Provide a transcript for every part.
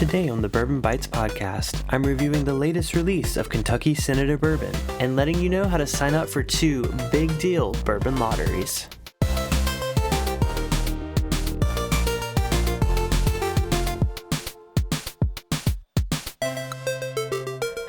Today on the Bourbon Bites podcast, I'm reviewing the latest release of Kentucky Senator Bourbon and letting you know how to sign up for 2 big deal bourbon lotteries.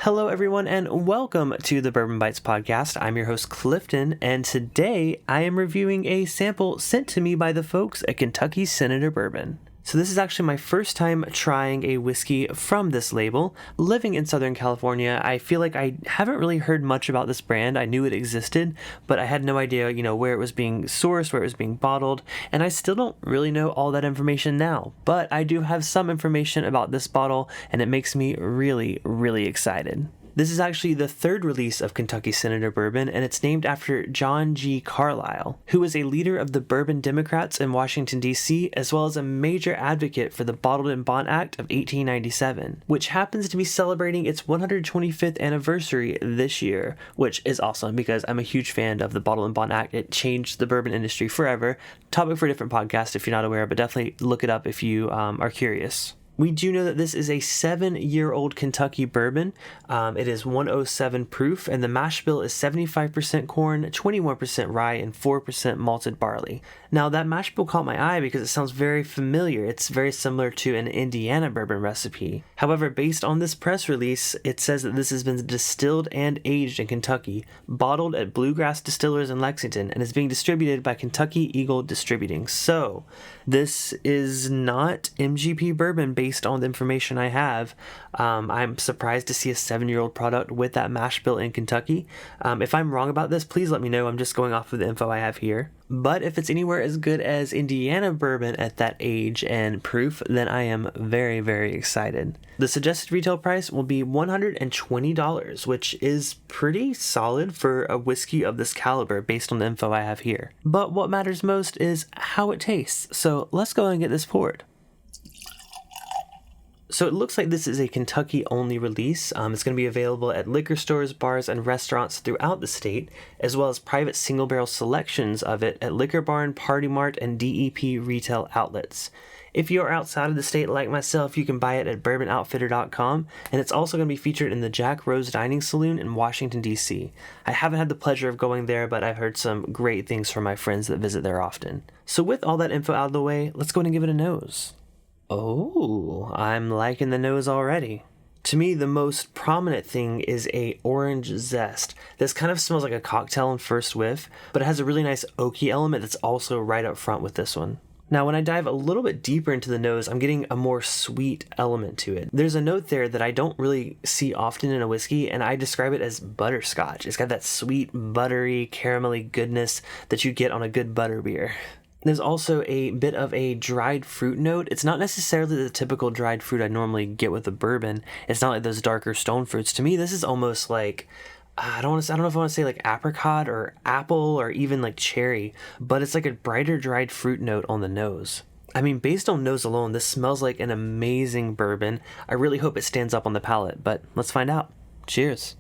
Hello everyone and welcome to the Bourbon Bites podcast. I'm your host Clifton, and today I am reviewing a sample sent to me by the folks at Kentucky Senator Bourbon. So this is actually my first time trying a whiskey from this label. Living in Southern California, I feel like I haven't really heard much about this brand. I knew it existed, but I had no idea, where it was being sourced, where it was being bottled, and I still don't really know all that information now. But I do have some information about this bottle, and it makes me really, really excited. This is actually the 3rd release of Kentucky Senator Bourbon, and it's named after John G. Carlisle, who was a leader of the Bourbon Democrats in Washington, D.C., as well as a major advocate for the Bottled in Bond Act of 1897, which happens to be celebrating its 125th anniversary this year, which is awesome because I'm a huge fan of the Bottled in Bond Act. It changed the bourbon industry forever. Topic for a different podcast if you're not aware, but definitely look it up if you are curious. We do know that this is a 7-year-old Kentucky bourbon. It is 107 proof, and the mash bill is 75% corn, 21% rye, and 4% malted barley. Now, that mash bill caught my eye because it sounds very familiar. It's very similar to an Indiana bourbon recipe. However, based on this press release, it says that this has been distilled and aged in Kentucky, bottled at Bluegrass Distillers in Lexington, and is being distributed by Kentucky Eagle Distributing. So, this is not MGP bourbon based on the information I have. I'm surprised to see a 7-year-old product with that mash bill in Kentucky. If I'm wrong about this, please let me know. I'm just going off of the info I have here. But if it's anywhere as good as Indiana bourbon at that age and proof, then I am very, very excited. The suggested retail price will be $120, which is pretty solid for a whiskey of this caliber based on the info I have here. But what matters most is how it tastes. So let's go and get this poured. So it looks like this is a Kentucky-only release. It's going to be available at liquor stores, bars, and restaurants throughout the state, as well as private single-barrel selections of it at Liquor Barn, Party Mart, and DEP retail outlets. If you are outside of the state like myself, you can buy it at bourbonoutfitter.com, and it's also going to be featured in the Jack Rose Dining Saloon in Washington, D.C. I haven't had the pleasure of going there, but I've heard some great things from my friends that visit there often. So with all that info out of the way, let's go ahead and give it a nose. Oh, I'm liking the nose already. To me, the most prominent thing is a orange zest. This kind of smells like a cocktail on first whiff, but it has a really nice oaky element that's also right up front with this one. Now, when I dive a little bit deeper into the nose, I'm getting a more sweet element to it. There's a note there that I don't really see often in a whiskey, and I describe it as butterscotch. It's got that sweet, buttery, caramelly goodness that you get on a good butterbeer. There's also a bit of a dried fruit note. It's not necessarily the typical dried fruit I normally get with a bourbon. It's not like those darker stone fruits. To me, this is almost like, I don't know if I want to say like apricot or apple or even like cherry, but it's like a brighter dried fruit note on the nose. I mean, based on nose alone, this smells like an amazing bourbon. I really hope it stands up on the palate, but let's find out. Cheers.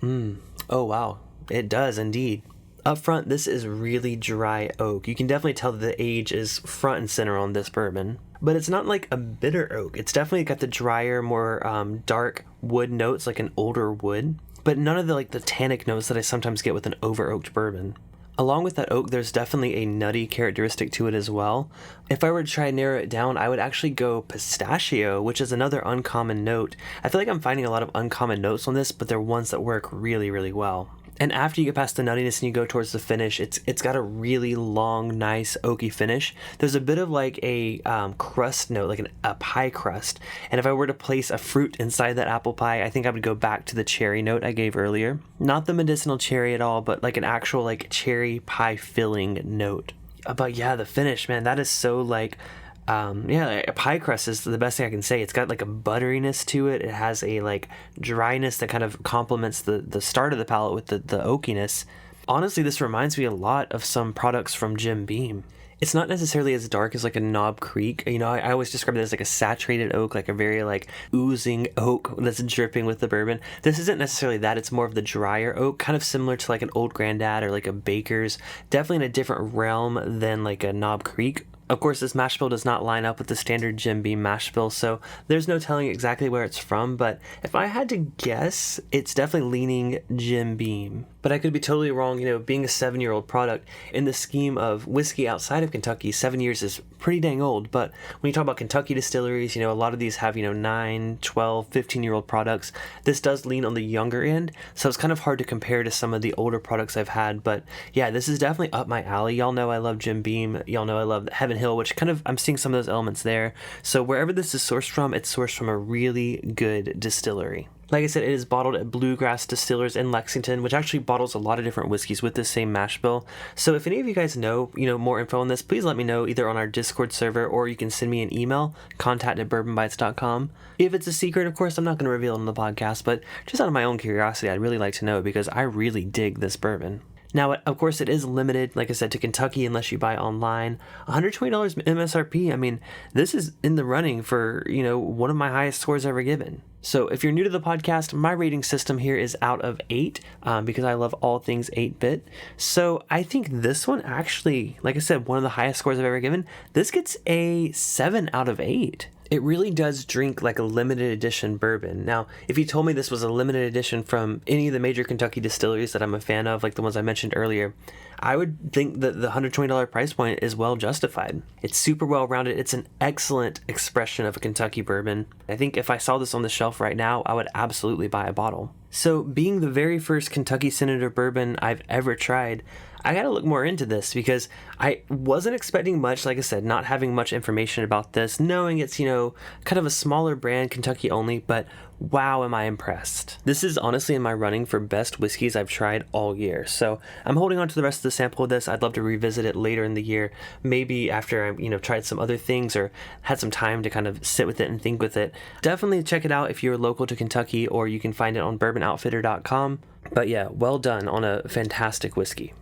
Oh wow, it does indeed. Up front, this is really dry oak. You can definitely tell that the age is front and center on this bourbon. But it's not like a bitter oak. It's definitely got the drier, more dark wood notes, like an older wood. But none of the tannic notes that I sometimes get with an over-oaked bourbon. Along with that oak, there's definitely a nutty characteristic to it as well. If I were to try and narrow it down, I would actually go pistachio, which is another uncommon note. I feel like I'm finding a lot of uncommon notes on this, but they're ones that work really, really well. And after you get past the nuttiness and you go towards the finish, it's got a really long, nice, oaky finish. There's a bit of like a crust note, like a pie crust. And if I were to place a fruit inside that apple pie, I think I would go back to the cherry note I gave earlier. Not the medicinal cherry at all, but like an actual like cherry pie filling note. But yeah, the finish, man, that is so like... a pie crust is the best thing I can say. It's got like a butteriness to it. It has a like dryness that kind of complements the start of the palate with the oakiness. Honestly, this reminds me a lot of some products from Jim Beam. It's not necessarily as dark as like a Knob Creek. I always describe it as like a saturated oak, like a very like oozing oak that's dripping with the bourbon. This isn't necessarily that. It's more of the drier oak, kind of similar to like an Old Grandad or like a Baker's. Definitely in a different realm than like a Knob Creek. Of course, this mash bill does not line up with the standard Jim Beam mash bill, so there's no telling exactly where it's from, but if I had to guess, it's definitely leaning Jim Beam. But I could be totally wrong, being a 7-year-old product, in the scheme of whiskey outside of Kentucky, 7 years is pretty dang old, but when you talk about Kentucky distilleries, a lot of these have, 9, 12, 15-year-old products. This does lean on the younger end, so it's kind of hard to compare to some of the older products I've had, but yeah, this is definitely up my alley. Y'all know I love Jim Beam, y'all know I love Heaven Hill, which I'm seeing some of those elements there. So wherever this is sourced from, it's sourced from a really good distillery. Like I said, it is bottled at Bluegrass Distillers in Lexington, which actually bottles a lot of different whiskeys with this same mash bill. So if any of you guys know, more info on this, please let me know either on our Discord server or you can send me an email, contact@bourbonbites.com. If it's a secret, of course, I'm not going to reveal it on the podcast, but just out of my own curiosity, I'd really like to know because I really dig this bourbon. Now, of course, it is limited, like I said, to Kentucky unless you buy online. $120 MSRP. I mean, this is in the running for, one of my highest scores ever given. So if you're new to the podcast, my rating system here is out of 8 because I love all things 8-bit. So I think this one actually, like I said, one of the highest scores I've ever given. This gets a 7 out of 8. It really does drink like a limited edition bourbon. Now, if you told me this was a limited edition from any of the major Kentucky distilleries that I'm a fan of, like the ones I mentioned earlier, I would think that the $120 price point is well justified. It's super well rounded. It's an excellent expression of a Kentucky bourbon. I think if I saw this on the shelf right now, I would absolutely buy a bottle. So being the very first Kentucky Senator Bourbon I've ever tried, I gotta look more into this because I wasn't expecting much, like I said, not having much information about this, knowing it's, kind of a smaller brand, Kentucky only, but wow, am I impressed. This is honestly in my running for best whiskeys I've tried all year. So I'm holding on to the rest of the sample of this. I'd love to revisit it later in the year, maybe after I, tried some other things or had some time to kind of sit with it and think with it. Definitely check it out if you're local to Kentucky, or you can find it on bourbonoutfitter.com. But yeah, well done on a fantastic whiskey.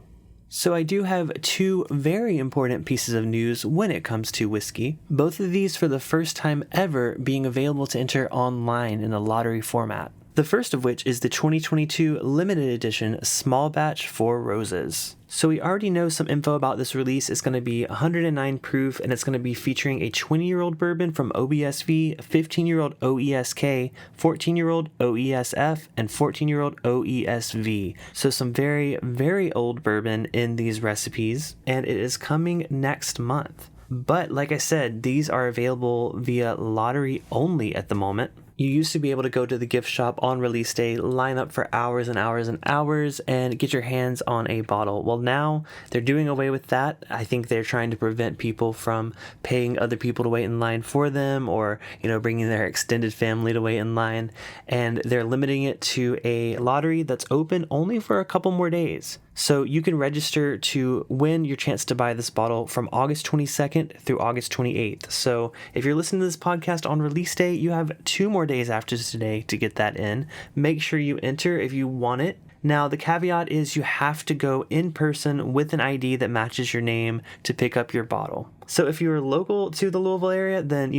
So I do have 2 very important pieces of news when it comes to whiskey. Both of these for the first time ever being available to enter online in a lottery format. The first of which is the 2022 limited edition small batch Four Roses. So we already know some info about this release. It's going to be 109 proof, and it's going to be featuring a 20-year-old bourbon from OBSV, a 15-year-old OESK, 14-year-old OESF, and 14-year-old OESV. So some very, very old bourbon in these recipes, and it is coming next month. But like I said, these are available via lottery only at the moment. You used to be able to go to the gift shop on release day, line up for hours and hours and hours, and get your hands on a bottle. Well, now they're doing away with that. I think they're trying to prevent people from paying other people to wait in line for them, or, bringing their extended family to wait in line. And they're limiting it to a lottery that's open only for a couple more days. So you can register to win your chance to buy this bottle from August 22nd through August 28th. So if you're listening to this podcast on release day, you have 2 more days after today to get that in. Make sure you enter if you want it. Now, the caveat is you have to go in person with an ID that matches your name to pick up your bottle. So if you're local to the Louisville area, then,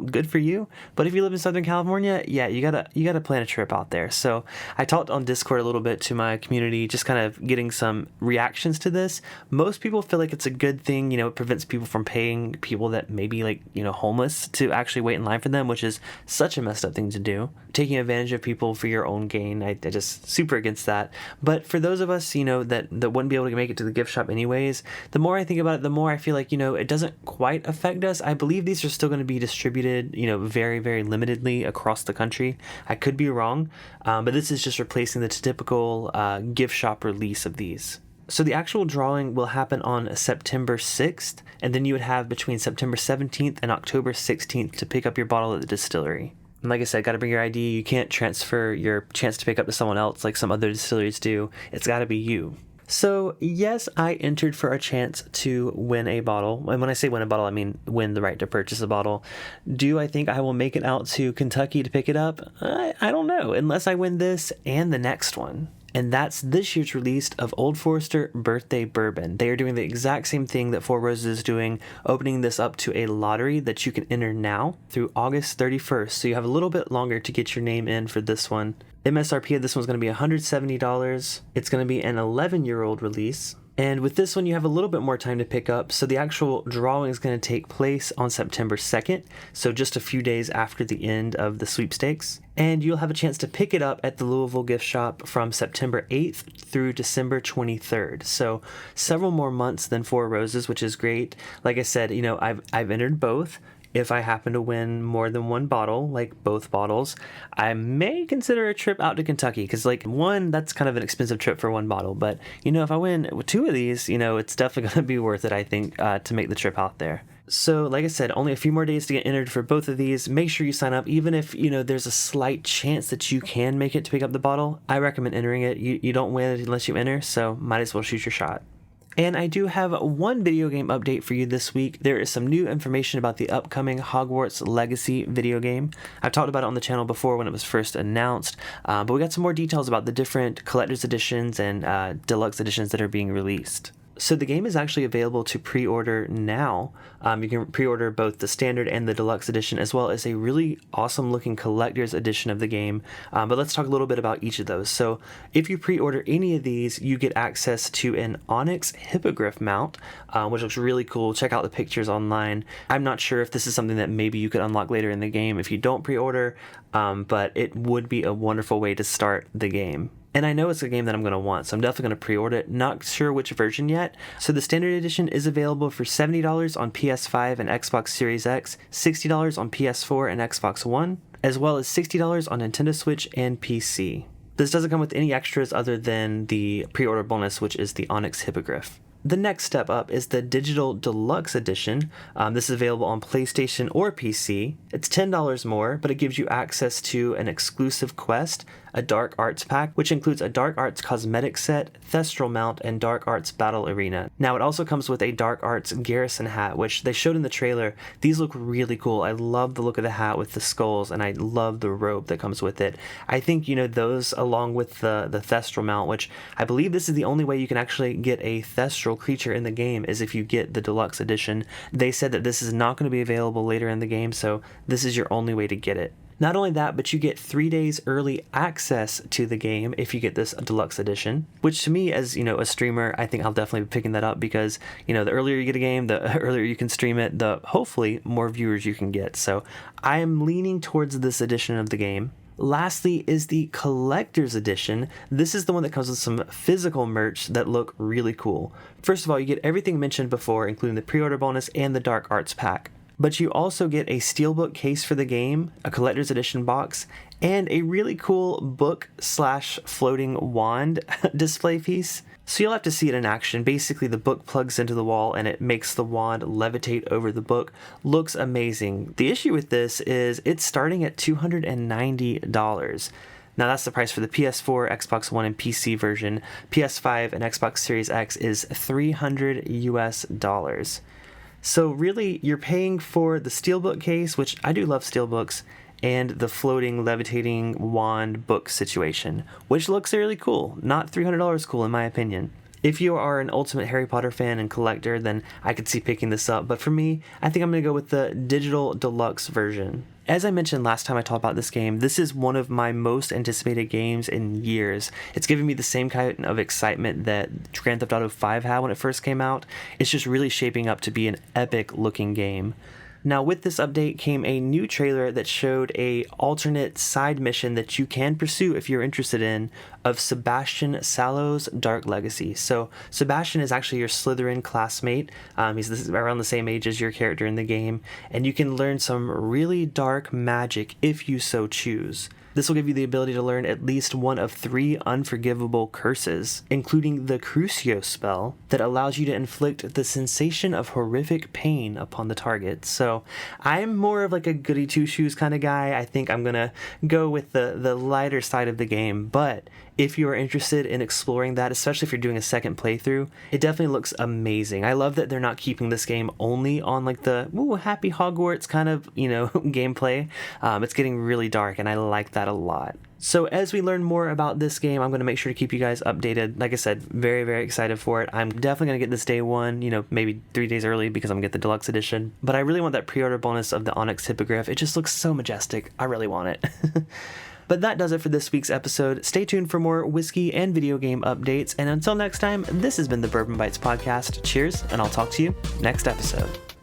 good for you. But if you live in Southern California, yeah, you gotta plan a trip out there. So I talked on Discord a little bit to my community, just kind of getting some reactions to this. Most people feel like it's a good thing, it prevents people from paying people that may be homeless to actually wait in line for them, which is such a messed up thing to do. Taking advantage of people for your own gain, I just super against that. But for those of us, that wouldn't be able to make it to the gift shop anyways, the more I think about it, the more I feel like, it doesn't quite affect us. I believe these are still going to be distributed, very, very limitedly across the country. I could be wrong, but this is just replacing the typical gift shop release of these. So the actual drawing will happen on September 6th, and then you would have between September 17th and October 16th to pick up your bottle at the distillery. And like I said, got to bring your ID. You can't transfer your chance to pick up to someone else like some other distilleries do. It's got to be you. So yes, I entered for a chance to win a bottle. And when I say win a bottle, I mean win the right to purchase a bottle. Do I think I will make it out to Kentucky to pick it up? I don't know, unless I win this and the next one. And that's this year's release of Old Forester Birthday Bourbon. They are doing the exact same thing that Four Roses is doing, opening this up to a lottery that you can enter now through August 31st. So you have a little bit longer to get your name in for this one. MSRP of this one's going to be $170. It's going to be an 11-year-old release. And with this one, you have a little bit more time to pick up. So the actual drawing is going to take place on September 2nd, so just a few days after the end of the sweepstakes. And you'll have a chance to pick it up at the Louisville gift shop from September 8th through December 23rd. So several more months than Four Roses, which is great. Like I said, I've entered both. If I happen to win more than one bottle, like both bottles, I may consider a trip out to Kentucky, because one, that's kind of an expensive trip for one bottle. But, if I win two of these, it's definitely going to be worth it, I think, to make the trip out there. So like I said, only a few more days to get entered for both of these. Make sure you sign up. Even if, there's a slight chance that you can make it to pick up the bottle, I recommend entering it. You don't win unless you enter, so might as well shoot your shot. And I do have one video game update for you this week. There is some new information about the upcoming Hogwarts Legacy video game. I've talked about it on the channel before when it was first announced, but we got some more details about the different collector's editions and deluxe editions that are being released. So the game is actually available to pre-order now. You can pre-order both the standard and the deluxe edition, as well as a really awesome looking collector's edition of the game. But let's talk a little bit about each of those. So if you pre-order any of these, you get access to an onyx hippogriff mount, which looks really cool. Check out the pictures online. I'm not sure if this is something that maybe you could unlock later in the game if you don't pre-order, but it would be a wonderful way to start the game. And I know it's a game that I'm going to want, so I'm definitely going to pre-order it. Not sure which version yet. So the standard edition is available for $70 on PS5 and Xbox Series X, $60 on PS4 and Xbox One, as well as $60 on Nintendo Switch and PC. This doesn't come with any extras other than the pre-order bonus, which is the Onyx Hippogriff. The next step up is the Digital Deluxe Edition. This is available on PlayStation or PC. It's $10 more, but it gives you access to an exclusive quest, a Dark Arts pack, which includes a Dark Arts cosmetic set, Thestral mount, and Dark Arts battle arena. Now, it also comes with a Dark Arts garrison hat, which they showed in the trailer. These look really cool. I love the look of the hat with the skulls, and I love the robe that comes with it. I think, those along with the Thestral mount, which I believe this is the only way you can actually get a Thestral creature in the game, is if you get the deluxe edition. They said that this is not going to be available later in the game, so this is your only way to get it. Not only that, but you get 3 days early access to the game if you get this deluxe edition, which to me as, a streamer, I think I'll definitely be picking that up because, the earlier you get a game, the earlier you can stream it, the hopefully more viewers you can get. So I am leaning towards this edition of the game. Lastly is the collector's edition. This is the one that comes with some physical merch that look really cool. First of all, you get everything mentioned before, including the pre-order bonus and the Dark Arts pack. But you also get a steelbook case for the game, a collector's edition box, and a really cool book/floating wand display piece. So you'll have to see it in action. Basically, the book plugs into the wall and it makes the wand levitate over the book. Looks amazing. The issue with this is it's starting at $290. Now that's the price for the PS4, Xbox One, and PC version. PS5 and Xbox Series X is $300 US. So really, you're paying for the steelbook case, which I do love steelbooks, and the floating, levitating wand book situation, which looks really cool. Not $300 cool, in my opinion. If you are an ultimate Harry Potter fan and collector, then I could see picking this up. But for me, I think I'm going to go with the Digital Deluxe version. As I mentioned last time I talked about this game, this is one of my most anticipated games in years. It's giving me the same kind of excitement that Grand Theft Auto 5 had when it first came out. It's just really shaping up to be an epic looking game. Now with this update came a new trailer that showed a alternate side mission that you can pursue if you're interested in, of Sebastian Sallow's Dark Legacy. So Sebastian is actually your Slytherin classmate. He's around the same age as your character in the game, and you can learn some really dark magic if you so choose. This will give you the ability to learn at least one of 3 unforgivable curses, including the Crucio spell that allows you to inflict the sensation of horrific pain upon the target. So I'm more of like a goody two-shoes kind of guy. I think I'm going to go with the lighter side of the game, but if you are interested in exploring that, especially if you're doing a second playthrough, it definitely looks amazing. I love that they're not keeping this game only on like the happy Hogwarts kind of, gameplay. It's getting really dark, and I like that a lot. So as we learn more about this game, I'm going to make sure to keep you guys updated. Like I said, very, very excited for it. I'm definitely going to get this day one, maybe 3 days early because I'm going to get the deluxe edition. But I really want that pre-order bonus of the Onyx Hippogriff. It just looks so majestic. I really want it. But that does it for this week's episode. Stay tuned for more whiskey and video game updates. And until next time, this has been the Bourbon Bites podcast. Cheers, and I'll talk to you next episode.